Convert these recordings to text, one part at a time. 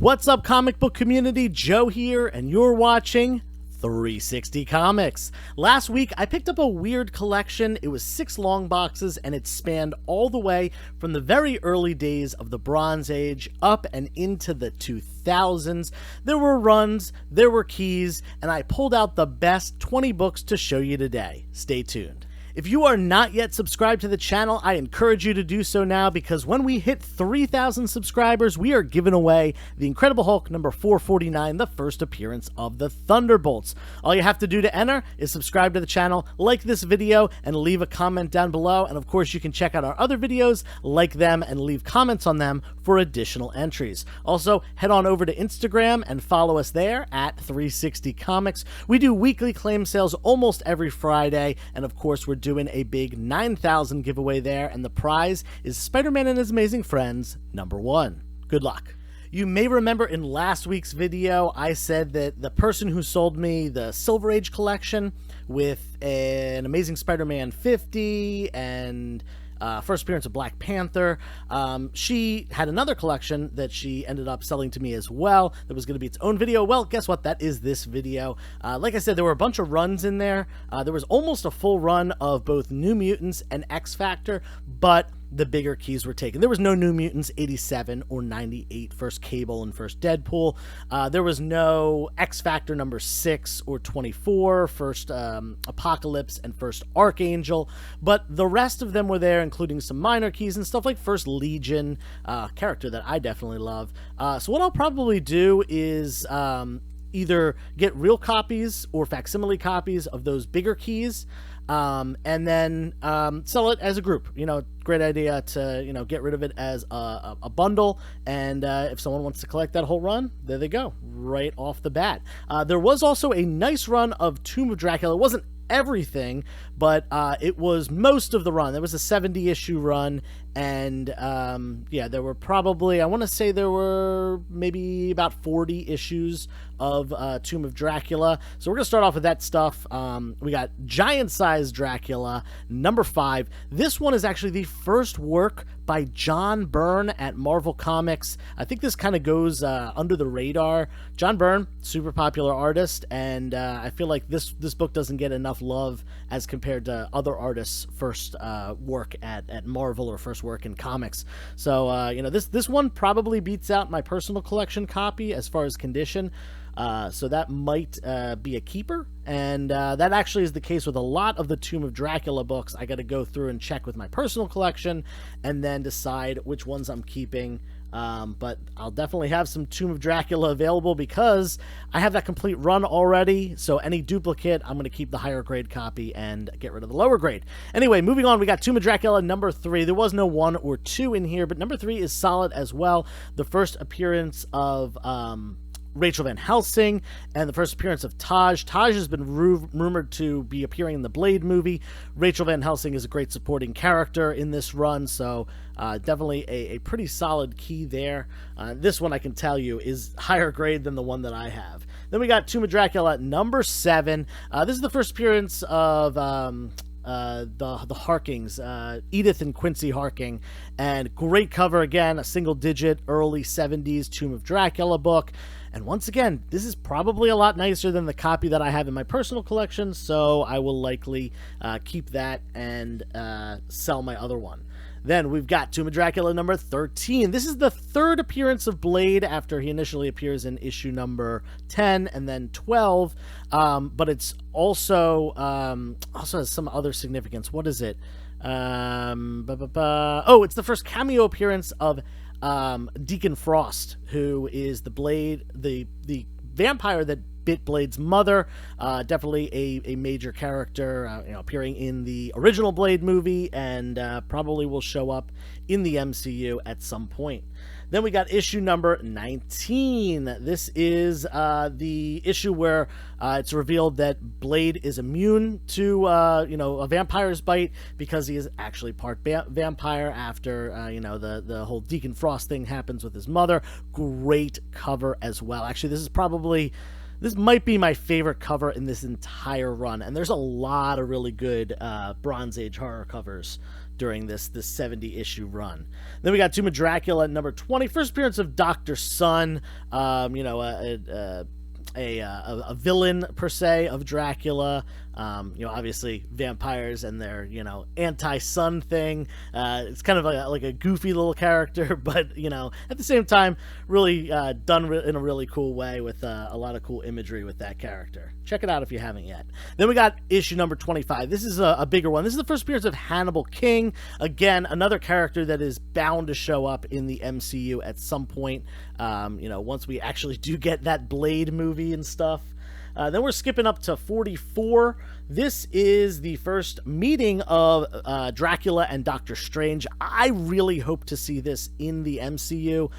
What's up, comic book community? Joe here, and you're watching 360 Comics. Last week, I picked up a weird collection. It was 6 long boxes, and it spanned all the way from the very early days of the Bronze Age up and into the 2000s. There were runs, there were keys, and I pulled out the best 20 books to show you today. Stay tuned. If you are not yet subscribed to the channel, I encourage you to do so now, because when we hit 3,000 subscribers, we are giving away The Incredible Hulk number 449, the first appearance of the Thunderbolts. All you have to do to enter is subscribe to the channel, like this video, and leave a comment down below. And of course, you can check out our other videos, like them, and leave comments on them for additional entries. Also, head on over to Instagram and follow us there at 360 Comics. We do weekly claim sales almost every Friday, and of course, we're doing a big 9,000 giveaway there, and the prize is Spider-Man and His Amazing Friends #1. Good luck. You may remember in last week's video, I said that the person who sold me the Silver Age collection with an Amazing Spider-Man 50 and first appearance of Black Panther, she had another collection that she ended up selling to me as well that was going to be its own video. Well, guess what? That is this video. Like I said, there were a bunch of runs in there. There was almost a full run of both New Mutants and X-Factor, but the bigger keys were taken. There was no New Mutants 87 or 98, first Cable and first Deadpool. There was no X-Factor number 6 or 24, first Apocalypse and first Archangel, but the rest of them were there, including some minor keys and stuff like first Legion, character that I definitely love. So what I'll probably do is either get real copies or facsimile copies of those bigger keys, and then sell it as a group. You know, great idea to, you know, get rid of it as a bundle, and if someone wants to collect that whole run, there they go, right off the bat. There was also a nice run of Tomb of Dracula. It wasn't everything, but it was most of the run. There was a 70-issue run, and yeah, there were probably, I want to say there were maybe about 40 issues of Tomb of Dracula. So we're gonna start off with that stuff. We got Giant Size Dracula number 5. This one is actually the first work by John Byrne at Marvel Comics. I think this kind of goes under the radar. John Byrne, super popular artist, and I feel like this book doesn't get enough love as compared to other artists' first work at Marvel or first work in comics. So you know, this one probably beats out my personal collection copy as far as condition. So that might be a keeper, and that actually is the case with a lot of the Tomb of Dracula books. I got to go through and check with my personal collection and then decide which ones I'm keeping. But I'll definitely have some Tomb of Dracula available because I have that complete run already. So any duplicate, I'm going to keep the higher grade copy and get rid of the lower grade. Anyway, moving on, we got Tomb of Dracula number 3. There was no 1 or 2 in here, but number 3 is solid as well. The first appearance of Rachel Van Helsing, and the first appearance of Taj. Taj has been rumored to be appearing in the Blade movie. Rachel Van Helsing is a great supporting character in this run, so definitely a pretty solid key there. This one, I can tell you, is higher grade than the one that I have. Then we got Tomb of Dracula number 7. This is the first appearance of the Harkings, Edith and Quincy Harking, and great cover again, a single digit early 70s Tomb of Dracula book. And once again, this is probably a lot nicer than the copy that I have in my personal collection, so I will likely keep that and sell my other one. Then we've got Tomb of Dracula number 13. This is the third appearance of Blade after he initially appears in issue number 10 and then 12. But it's also has some other significance. What is it? Oh, it's the first cameo appearance of Deacon Frost, who is the Blade, the vampire that bit Blade's mother. Definitely a major character, you know, appearing in the original Blade movie, and probably will show up in the MCU at some point. Then we got issue number 19. This is the issue where it's revealed that Blade is immune to, you know, a vampire's bite because he is actually part vampire after, you know, the whole Deacon Frost thing happens with his mother. Great cover as well. Actually, this might be my favorite cover in this entire run, and there's a lot of really good Bronze Age horror covers during this 70 issue run. Then we got Tomb of Dracula at number 20, first appearance of Dr. Sun, a villain per se of Dracula. Obviously vampires and their anti-sun thing. It's kind of like a goofy little character, but at the same time really done in a really cool way with a lot of cool imagery with that character. Check it out if you haven't yet. Then we got issue number 25. This is a bigger one. This is the first appearance of Hannibal King. Again, another character that is bound to show up in the MCU at some point. Once we actually do get that Blade movie and stuff. Then we're skipping up to 44. This is the first meeting of Dracula and Doctor Strange. I really hope to see this in the MCU.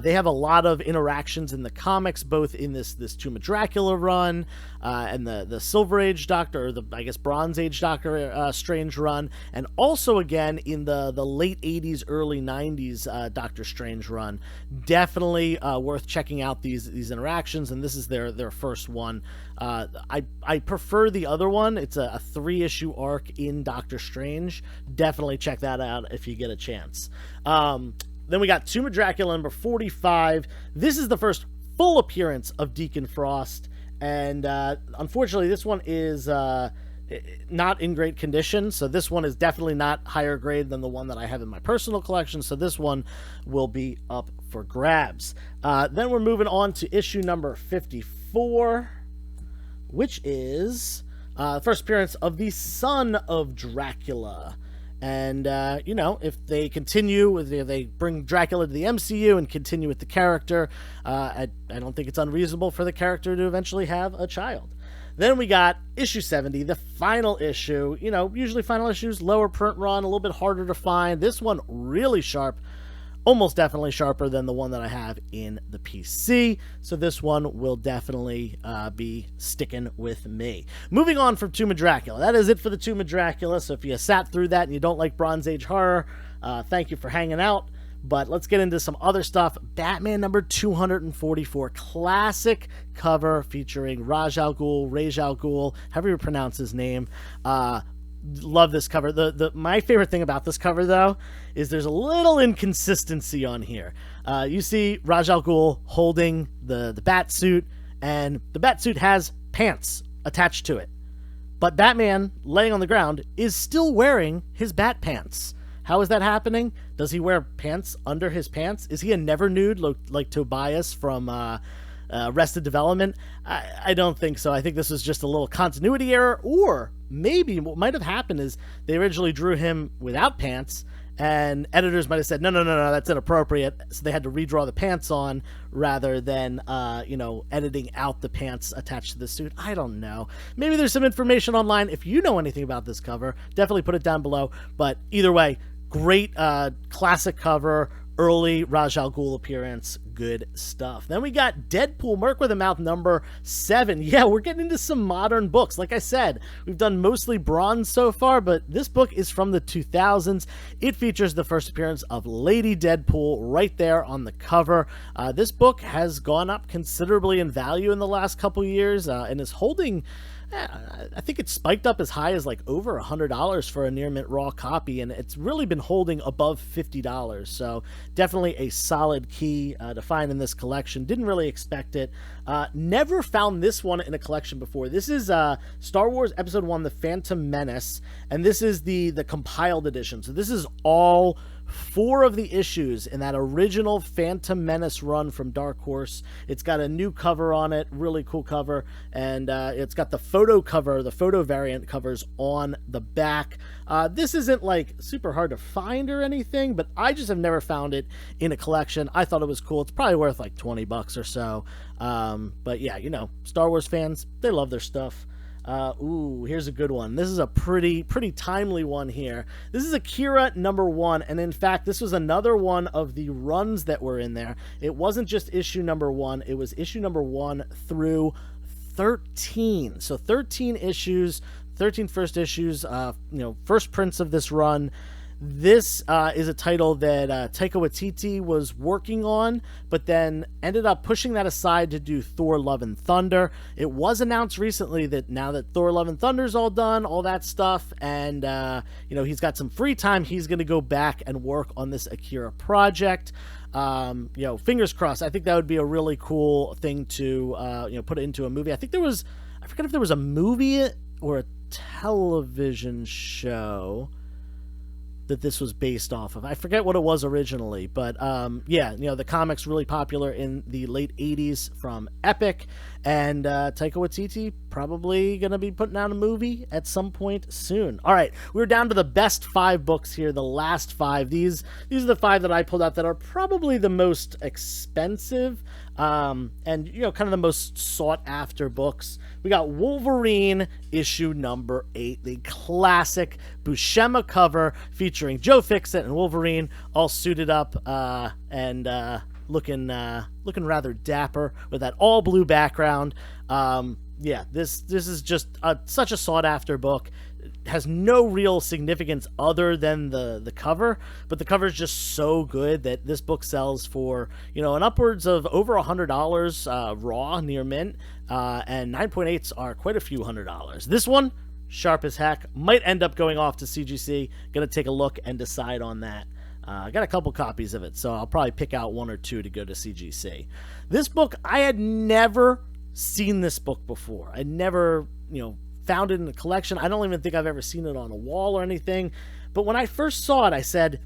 They have a lot of interactions in the comics, both in this Tomb of Dracula run and the Silver Age Doctor, or the Bronze Age Doctor Strange run, and also again in the late 80s, early 90s Doctor Strange run. Definitely worth checking out these interactions, and this is their first one. I prefer the other one. It's a 3-issue arc in Doctor Strange. Definitely check that out if you get a chance. Then we got Tomb of Dracula number 45. This is the first full appearance of Deacon Frost, and unfortunately this one is not in great condition, so this one is definitely not higher grade than the one that I have in my personal collection, so this one will be up for grabs. Then we're moving on to issue number 54, which is the first appearance of the Son of Dracula. And, if they continue, if they bring Dracula to the MCU and continue with the character, I don't think it's unreasonable for the character to eventually have a child. Then we got issue 70, the final issue. Usually final issues, lower print run, a little bit harder to find. This one really sharp, almost definitely sharper than the one that I have in the PC. So this one will definitely be sticking with me. Moving on from Tomb of Dracula. That is it for the Tomb of Dracula. So if you sat through that and you don't like Bronze Age horror, thank you for hanging out. But let's get into some other stuff. Batman number 244. Classic cover featuring Ra's al Ghul, however you pronounce his name. Love this cover. My favorite thing about this cover, though, is there's a little inconsistency on here. You see Ra's al Ghul holding the bat suit, and the bat suit has pants attached to it. But Batman, laying on the ground, is still wearing his bat pants. How is that happening? Does he wear pants under his pants? Is he a never nude like Tobias from Arrested Development? I don't think so. I think this was just a little continuity error, or maybe what might have happened is they originally drew him without pants, and editors might have said, no, that's inappropriate, so they had to redraw the pants on rather than, editing out the pants attached to the suit. I don't know. Maybe there's some information online. If you know anything about this cover, definitely put it down below. But either way, great classic cover, early Ra's al Ghul appearance, good stuff. Then we got Deadpool, Merc with a Mouth number 7. Yeah, we're getting into some modern books. Like I said, we've done mostly bronze so far, but this book is from the 2000s. It features the first appearance of Lady Deadpool right there on the cover. This book has gone up considerably in value in the last couple years and is holding... I think it's spiked up as high as like over $100 for a near mint raw copy, and it's really been holding above $50. So definitely a solid key to find in this collection. Didn't really expect it. Never found this one in a collection before. This is Star Wars Episode 1, The Phantom Menace, and this is the compiled edition. So this is all 4 of the issues in that original Phantom Menace run from Dark Horse. It's got a new cover on it, really cool cover, and it's got the photo cover, the photo variant covers on the back. This isn't like super hard to find or anything, but I just have never found it in a collection. I thought it was cool. It's probably worth like $20 or so. But yeah, Star Wars fans, they love their stuff. Here's a good one. This is a pretty timely one here. This is Akira number 1, and in fact, this was another one of the runs that were in there. It wasn't just issue number 1, it was issue number 1 through 13. So 13 issues, 13 first issues, first prints of this run. This is a title that Taika Waititi was working on, but then ended up pushing that aside to do Thor Love and Thunder. It was announced recently that now that Thor Love and Thunder's all done, all that stuff, and he's got some free time, he's going to go back and work on this Akira project. Fingers crossed. I think that would be a really cool thing to put into a movie. I forget if there was a movie or a television show that this was based off of. I forget what it was originally, but the comic's really popular in the late 80s from Epic, and Taika Waititi probably going to be putting out a movie at some point soon. All right, we're down to the best 5 books here, the last 5. These are the 5 that I pulled out that are probably the most expensive, and kind of the most sought after books. We got Wolverine issue number 8, the classic Buscema cover featuring Joe Fixit and Wolverine all suited up and looking rather dapper with that all blue background. This is just such a sought after book. It has no real significance other than the cover, but the cover is just so good that this book sells for an upwards of over $100 raw near mint, and 9.8s are quite a few $100s. This one, sharp as heck, might end up going off to CGC. Gonna take a look and decide on that. I got a couple copies of it, so I'll probably pick out 1 or 2 to go to CGC. This book, I had never seen this book before. I never found it in the collection. I don't even think I've ever seen it on a wall or anything. But when I first saw it, I said,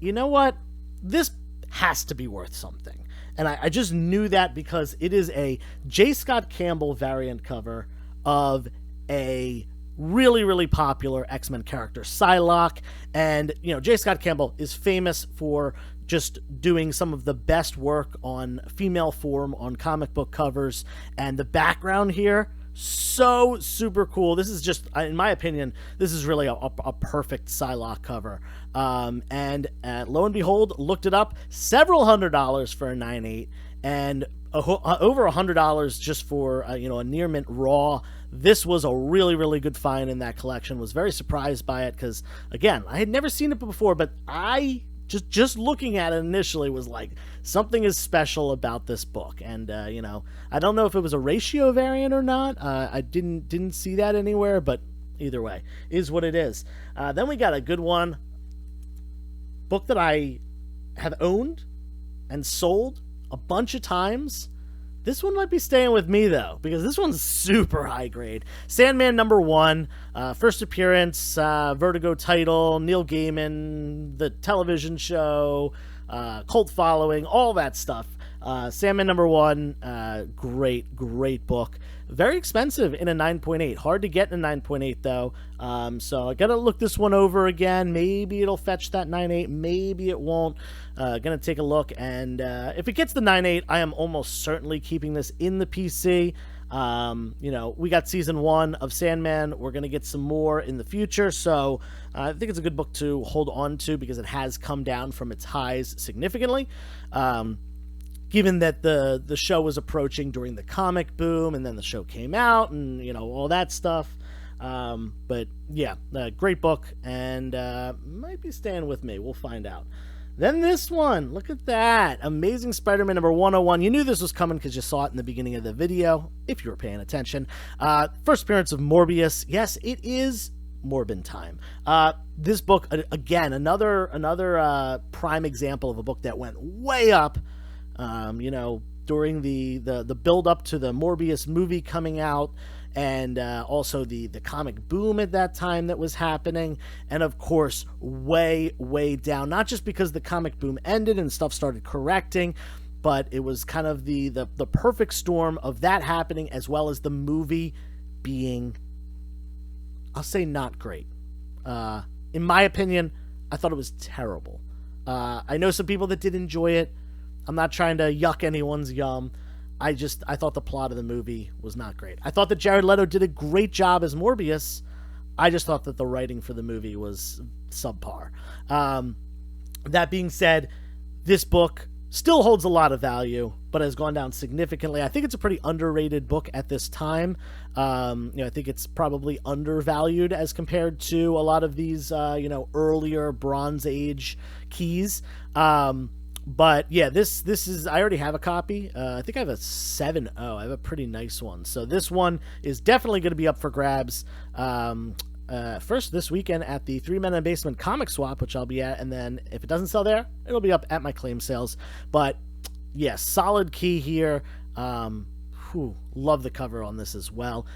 you know what? This has to be worth something. And I just knew that because it is a J. Scott Campbell variant cover of a really, really popular X-Men character, Psylocke. And, J. Scott Campbell is famous for just doing some of the best work on female form on comic book covers. And the background here, so super cool. This is just, in my opinion, this is really a perfect Psylocke cover. And lo and behold, looked it up, several $100s for a 9.8, and over $100 just for a near mint raw. This was a really, really good find in that collection. Was very surprised by it because, again, I had never seen it before, but I just looking at it initially was like, something is special about this book. And I don't know if it was a ratio variant or not. I didn't see that anywhere, but either way is what it is. Then we got a good one, book that I have owned and sold a bunch of times. This one might be staying with me, though, because this one's super high grade. Sandman number 1, first appearance, Vertigo title, Neil Gaiman, the television show, cult following, all that stuff. Sandman number 1, great book. Very expensive in a 9.8. Hard to get in a 9.8, though. So I gotta look this one over again. Maybe it'll fetch that 9.8. Maybe it won't. Gonna take a look. And if it gets the 9.8, I am almost certainly keeping this in the PC. We got season 1 of Sandman. We're gonna get some more in the future. So I think it's a good book to hold on to because it has come down from its highs significantly. Given that the show was approaching during the comic boom, and then the show came out, and all that stuff. But yeah, great book, and might be staying with me. We'll find out. Then this one, look at that, Amazing Spider-Man number 101. You knew this was coming because you saw it in the beginning of the video, if you were paying attention. First appearance of Morbius. Yes, it is Morbin time. This book, again, another prime example of a book that went way up. During the build up to the Morbius movie coming out, and also the comic boom at that time that was happening, and of course way down, not just because the comic boom ended and stuff started correcting, but it was kind of the perfect storm of that happening, as well as the movie being, I'll say, not great. In my opinion, I thought it was terrible. I know some people that did enjoy it. I'm not trying to yuck anyone's yum. I thought the plot of the movie was not great. I thought that Jared Leto did a great job as Morbius. I just thought that the writing for the movie was subpar. That being said, this book still holds a lot of value. but has gone down significantly. I think it's a pretty underrated book at this time. I think it's probably undervalued as compared to a lot of these, earlier Bronze Age keys. But yeah, this is, I already have a copy. I think I have a 7.0. I have a pretty nice one. So this one is definitely going to be up for grabs. First this weekend at the Three Men in a Basement comic swap, which I'll be at, and then if it doesn't sell there, it'll be up at my claim sales. But yeah, solid key here. Love the cover on this as well.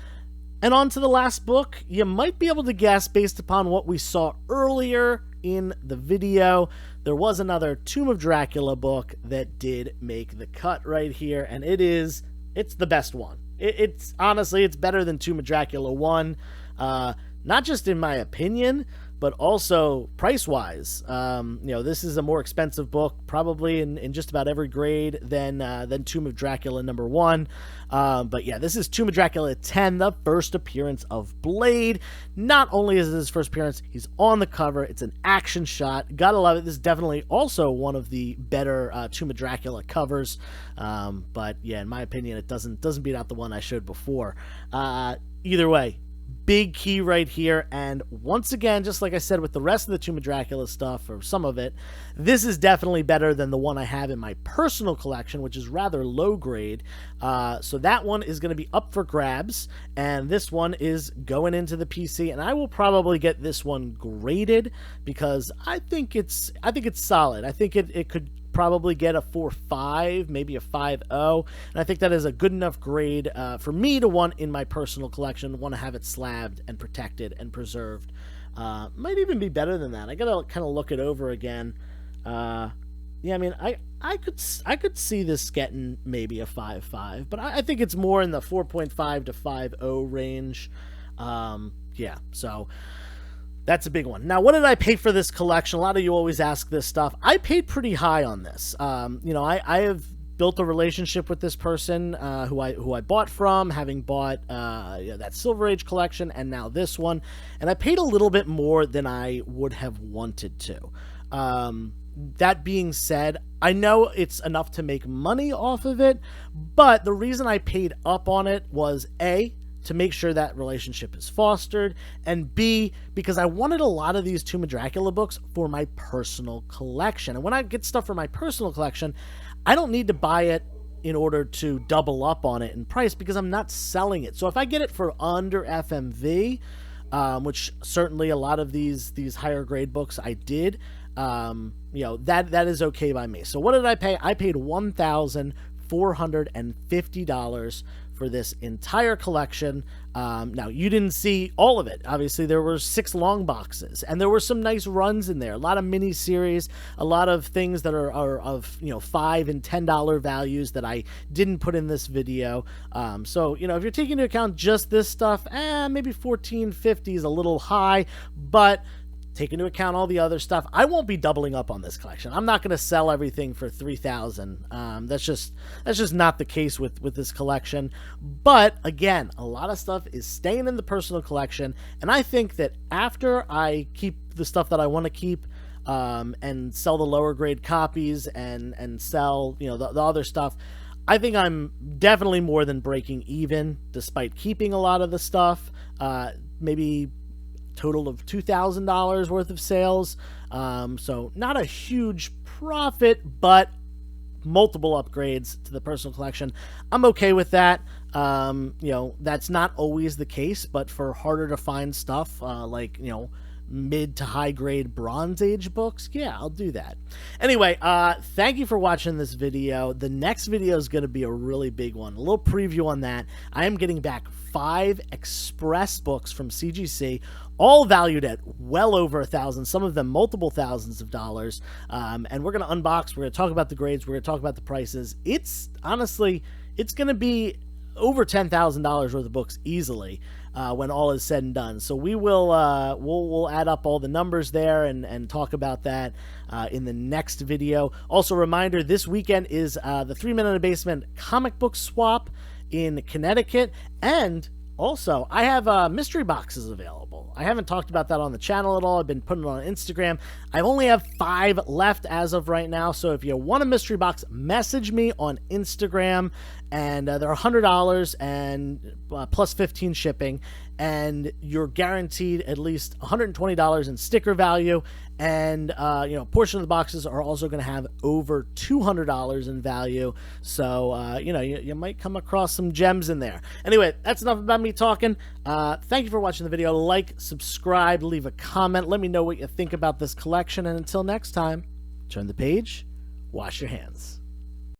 And on to the last book. You might be able to guess based upon what we saw earlier in the video. There was another Tomb of Dracula book that did make the cut right here, and it's the best one. It's honestly, it's better than Tomb of Dracula 1, not just in my opinion, but also price-wise. This is a more expensive book, probably in just about every grade than Tomb of Dracula number 1. But yeah, this is Tomb of Dracula 10, the first appearance of Blade. Not only is it his first appearance, he's on the cover. It's an action shot. Gotta love it. This is definitely also one of the better Tomb of Dracula covers. But yeah, in my opinion, it doesn't beat out the one I showed before. Either way, big key right here, and once again, just like I said with the rest of the Tomb of Dracula stuff, or some of it, this is definitely better than the one I have in my personal collection, which is rather low grade. So that one is going to be up for grabs, and this one is going into the PC, and I will probably get this one graded because I think it's solid. I think it could probably get a 4.5, maybe a 5.0, and I think that is a good enough grade for me to want in my personal collection, want to have it slabbed and protected and preserved. Might even be better than that. I gotta kind of look it over again. I mean, I could see this getting maybe a 5.5, but I think it's more in the 4.5 to 5.0 range. Yeah, so that's a big one. Now, what did I pay for this collection? A lot of you always ask this stuff. I paid pretty high on this. I have built a relationship with this person who I bought from, having bought that Silver Age collection and now this one, and I paid a little bit more than I would have wanted to. That being said, I know it's enough to make money off of it, but the reason I paid up on it was A, to make sure that relationship is fostered, and B, because I wanted a lot of these Tomb of Dracula books for my personal collection. And when I get stuff for my personal collection, I don't need to buy it in order to double up on it in price because I'm not selling it. So if I get it for under FMV, which certainly a lot of these higher grade books I did, that is okay by me. So what did I pay? I paid $1,450 for this entire collection. Now, you didn't see all of it. Obviously, there were 6 long boxes, and there were some nice runs in there. A lot of mini-series, a lot of things that are of, $5 and $10 values that I didn't put in this video. So, if you're taking into account just this stuff, maybe $1,450 is a little high, but take into account all the other stuff, I won't be doubling up on this collection. I'm not going to sell everything for $3,000. That's just not the case with this collection. But again, a lot of stuff is staying in the personal collection, and I think that after I keep the stuff that I want to keep, and sell the lower grade copies and sell the other stuff, I think I'm definitely more than breaking even, despite keeping a lot of the stuff. Maybe total of $2,000 worth of sales. So not a huge profit, but multiple upgrades to the personal collection. I'm okay with that. That's not always the case, but for harder to find stuff, like, mid to high grade Bronze Age books, yeah, I'll do that. Anyway, thank you for watching this video. The next video is going to be a really big one. A little preview on that. I am getting back 5 express books from CGC, all valued at well over $1,000, some of them multiple thousands of dollars. And we're going to unbox, we're going to talk about the grades, we're going to talk about the prices. It's honestly, it's going to be over $10,000 worth of books easily when all is said and done. So we will we'll add up all the numbers there and talk about that in the next video. Also, reminder, this weekend is the 3 Men in a Basement comic book swap in Connecticut, and Also, I have mystery boxes available. I haven't talked about that on the channel at all. I've been putting it on Instagram. I only have 5 left as of right now. So if you want a mystery box, message me on Instagram. And they're $100 and plus 15 shipping. And you're guaranteed at least $120 in sticker value. And, a portion of the boxes are also going to have over $200 in value. So, you might come across some gems in there. Anyway, that's enough about me talking. Thank you for watching the video. Like, subscribe, leave a comment. Let me know what you think about this collection. And until next time, turn the page, wash your hands.